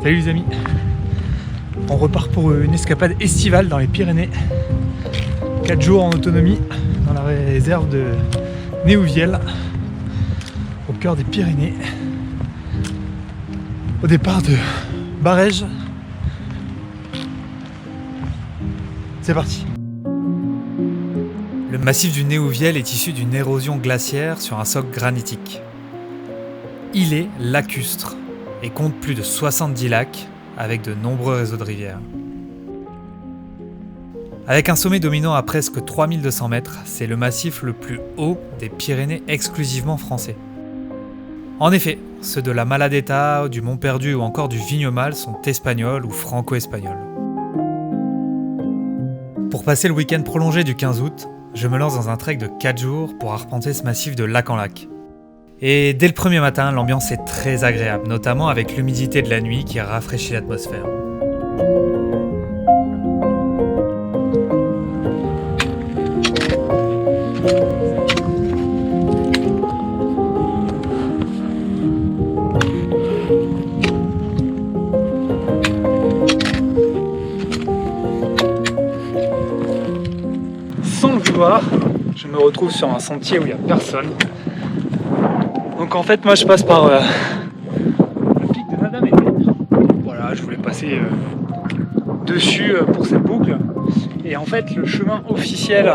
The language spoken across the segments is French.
Salut les amis, on repart pour une escapade estivale dans les Pyrénées. 4 jours en autonomie dans la réserve de Néouvielle, au cœur des Pyrénées, au départ de Barèges. C'est parti. Le massif du Néouvielle est issu d'une érosion glaciaire sur un socle granitique. Il est lacustre et compte plus de 70 lacs avec de nombreux réseaux de rivières. Avec un sommet dominant à presque 3200 mètres, c'est le massif le plus haut des Pyrénées exclusivement français. En effet, ceux de la Maladeta, du Mont Perdu ou encore du Vignemale sont espagnols ou franco-espagnols. Pour passer le week-end prolongé du 15 août, je me lance dans un trek de 4 jours pour arpenter ce massif de lac en lac. Et dès le premier matin, l'ambiance est très agréable, notamment avec l'humidité de la nuit qui rafraîchit l'atmosphère. Sans le vouloir, je me retrouve sur un sentier où il n'y a personne. Donc en fait, moi je passe par le pic de Madame Hélène. Voilà, je voulais passer dessus pour cette boucle. Et en fait, le chemin officiel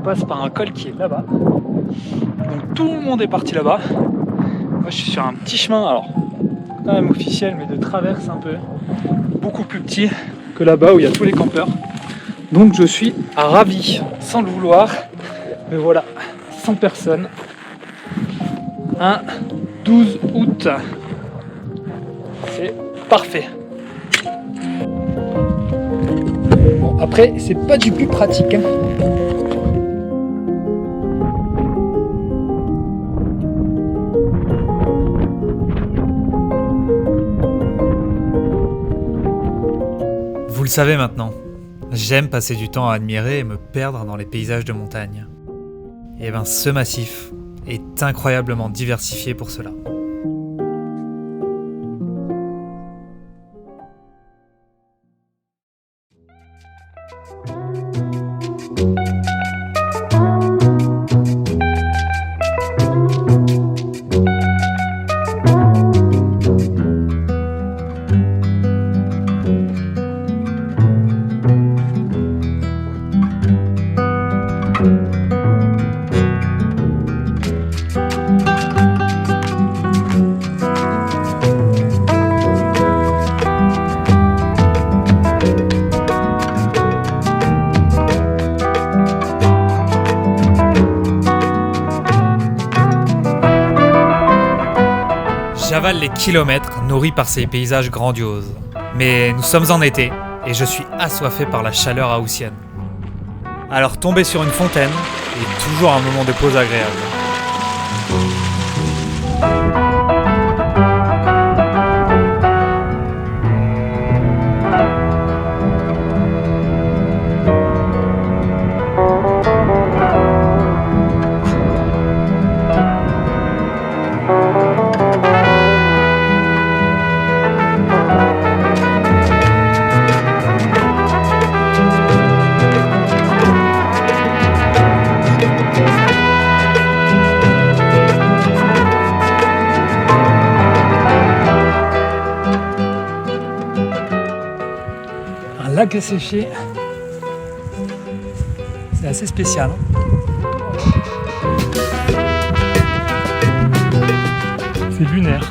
passe par un col qui est là-bas. Donc tout le monde est parti là-bas. Moi je suis sur un petit chemin, alors quand même officiel, mais de traverse un peu. Beaucoup plus petit que là-bas où il y a tous les campeurs. Donc je suis ravi, sans le vouloir. Mais voilà, sans personne. Un 12 août. C'est parfait. Bon, après, c'est pas du plus pratique. Vous le savez maintenant, j'aime passer du temps à admirer et me perdre dans les paysages de montagne. Et ben ce massif est incroyablement diversifié pour cela. J'avale les kilomètres nourris par ces paysages grandioses. Mais nous sommes en été et je suis assoiffé par la chaleur haussienne. Alors tomber sur une fontaine est toujours un moment de pause agréable. Un lac asséché, c'est assez spécial. C'est lunaire.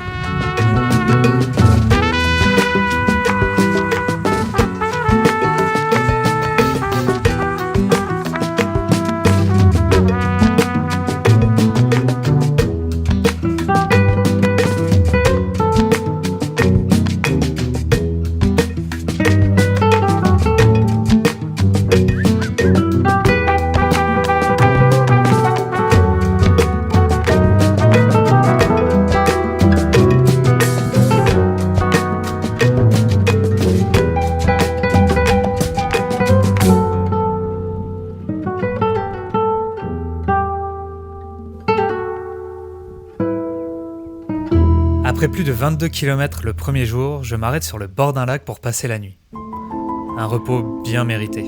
Après plus de 22 km le premier jour, je m'arrête sur le bord d'un lac pour passer la nuit. Un repos bien mérité.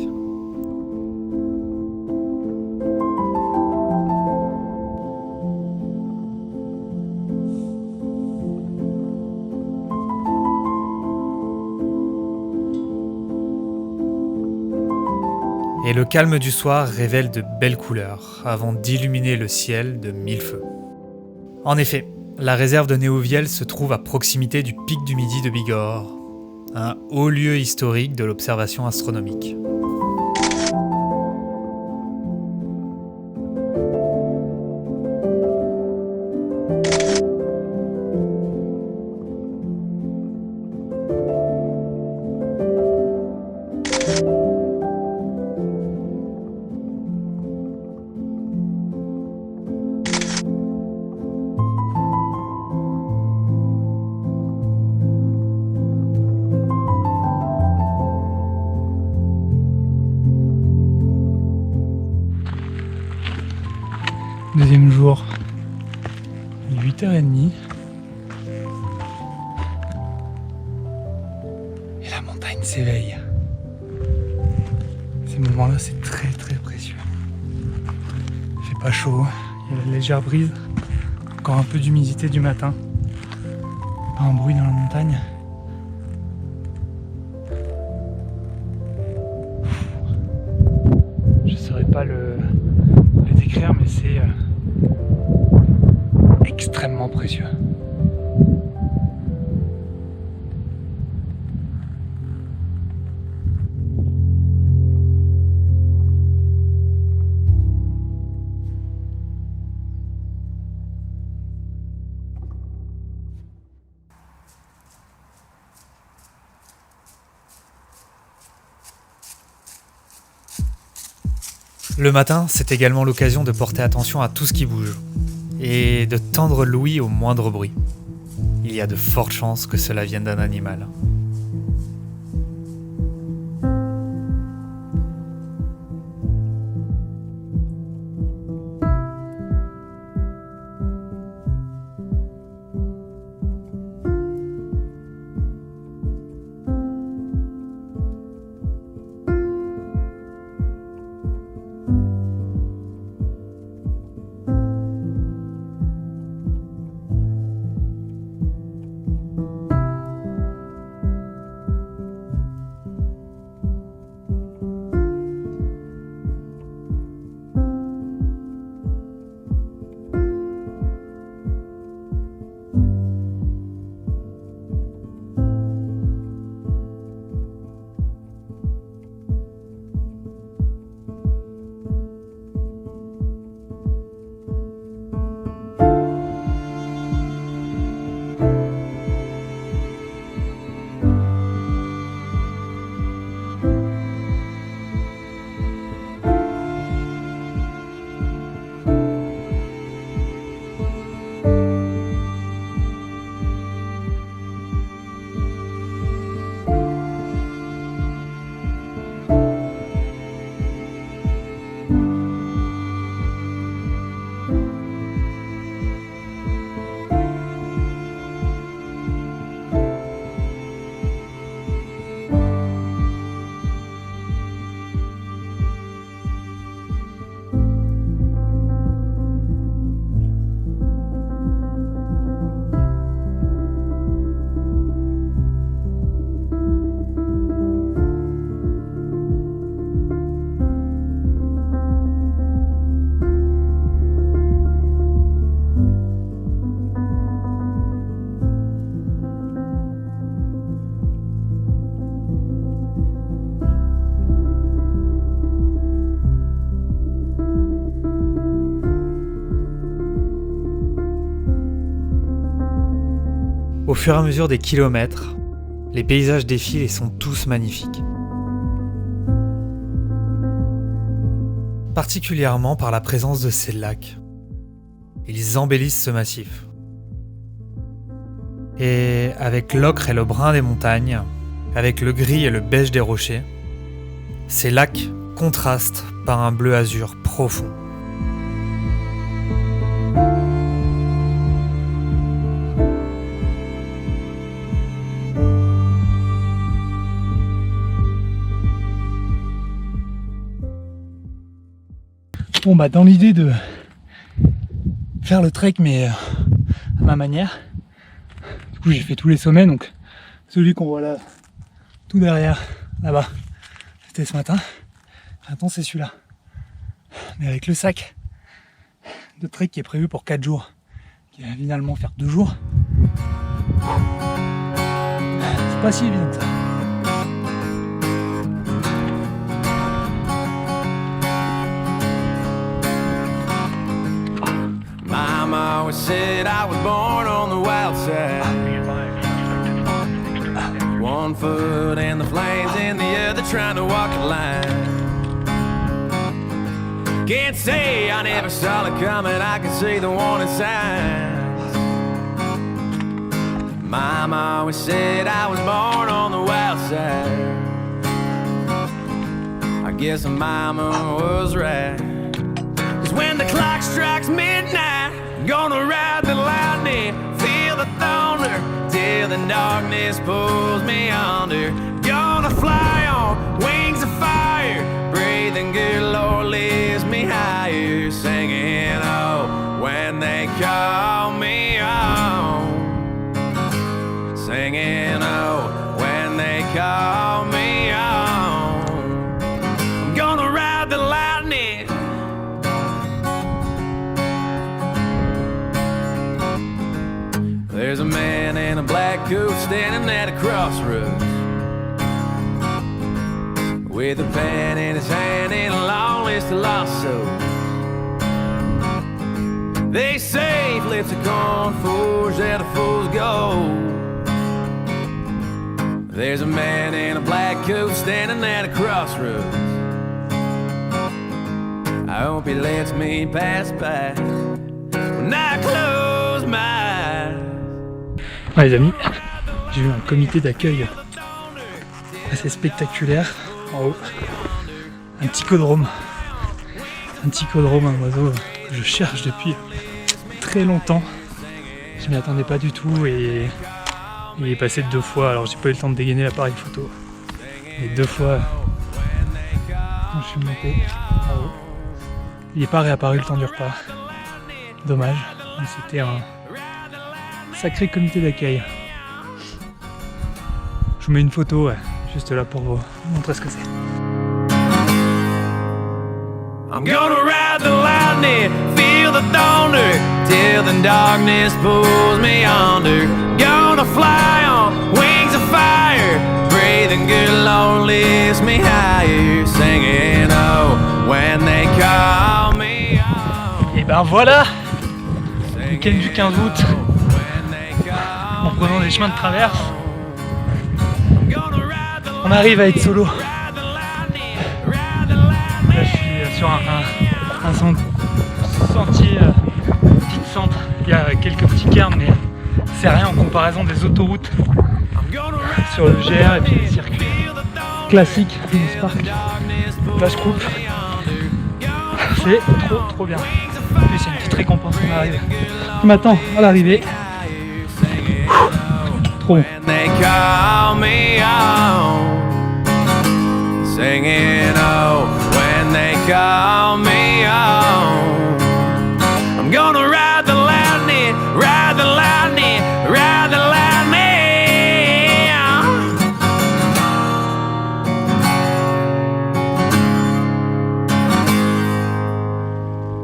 Et le calme du soir révèle de belles couleurs avant d'illuminer le ciel de mille feux. En effet, la réserve de Néouvielle se trouve à proximité du pic du Midi de Bigorre, un haut lieu historique de l'observation astronomique. Deuxième jour, 8h30. Et la montagne s'éveille. Ces moments-là, c'est très très précieux. Il fait pas chaud, il y a la légère brise, encore un peu d'humidité du matin. Pas un bruit dans la montagne. Je saurais pas le décrire, mais c'est extrêmement précieux. Le matin, c'est également l'occasion de porter attention à tout ce qui bouge et de tendre l'ouïe au moindre bruit. Il y a de fortes chances que cela vienne d'un animal. Au fur et à mesure des kilomètres, les paysages défilent et sont tous magnifiques. Particulièrement par la présence de ces lacs. Ils embellissent ce massif. Et avec l'ocre et le brun des montagnes, avec le gris et le beige des rochers, ces lacs contrastent par un bleu azur profond. Bon bah dans l'idée de faire le trek mais à ma manière, du coup j'ai fait tous les sommets, donc celui qu'on voit là tout derrière là-bas c'était ce matin. Maintenant c'est celui-là, mais avec le sac de trek qui est prévu pour 4 jours, qui va finalement faire 2 jours. C'est pas si évident que ça. Mama always said I was born on the wild side. 1 foot in the flames and the other trying to walk the line. Can't say I never saw it coming, I can see the warning signs. Mama always said I was born on the wild side. I guess mama was right. 'Cause when the clock strikes midnight, I'm gonna ride the lightning, feel the thunder, till the darkness pulls me under. Gonna fly on wings of fire, breathing good, Lord lifts me higher, singing oh when they call me home, singing oh when they call me home. I'm gonna ride the lightning. There's a man in a black coat standing at a crossroads, with a pen in his hand and a long list of lost souls. They say if lips are corn forged that a fool's gold. There's a man in a black coat standing at a crossroads. I hope he lets me pass by when I close my eyes. Ouais, les amis, j'ai eu un comité d'accueil assez spectaculaire en haut. Un psychodrome, un oiseau que je cherche depuis très longtemps. Je m'y attendais pas du tout et il est passé 2 fois. Alors j'ai pas eu le temps de dégainer l'appareil photo, mais 2 fois quand je suis monté en haut, il n'est pas réapparu le temps du repas. Dommage, mais c'était un sacré comité d'accueil. Je vous mets une photo juste là pour vous montrer ce que c'est. I'm gonna ride the lightning, feel the thunder, till the darkness pulls me under. Gonna fly on wings of fire, breathing good, Lord lifts me higher, singing oh when they call me home. Et ben voilà, week-end du 15 août, en prenant des chemins de traverse, on arrive à être solo. Là je suis sur un sentier petit centre, il y a quelques petits cairns mais c'est rien en comparaison des autoroutes sur le GR et puis les circuits classiques du Spark. Là je coupe, c'est trop bien. En plus c'est une petite récompense qu'on arrive. On m'attend à l'arrivée. Trop bon. Singing oh when they call me home. I'm gonna ride the lightning, ride the lightning, ride the lightning.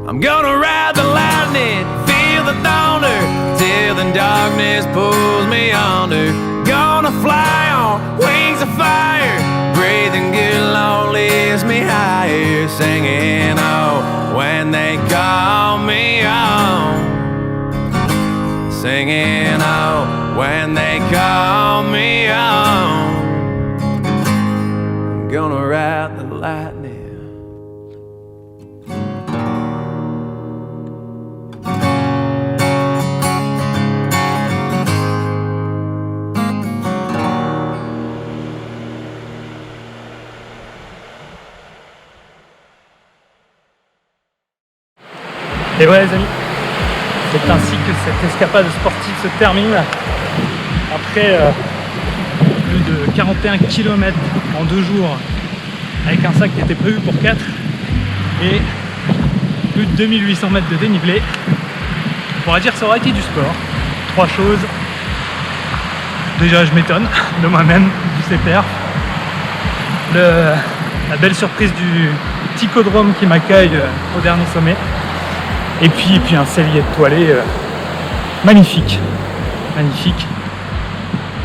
I'm gonna ride the lightning, feel the thunder, till the darkness pulls me under. Gonna fly on wings of fire, breathing good, Lord lifts me higher, singing oh when they call me home, singing oh when they call me home. I'm gonna ride the lightning. Et voilà les amis, c'est ainsi que cette escapade sportive se termine après plus de 41 km en 2 jours avec un sac qui était prévu pour 4 et plus de 2800 mètres de dénivelé. On pourrait dire que ça aurait été du sport. 3 choses. Déjà, je m'étonne de moi-même, du CPR. La belle surprise du Ticodrome qui m'accueille au dernier sommet. Et puis un cellier étoilé magnifique. Magnifique.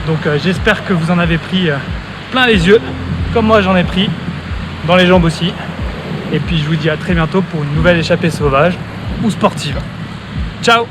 Donc j'espère que vous en avez pris plein les yeux, comme moi j'en ai pris, dans les jambes aussi. Et puis je vous dis à très bientôt pour une nouvelle échappée sauvage ou sportive. Ciao!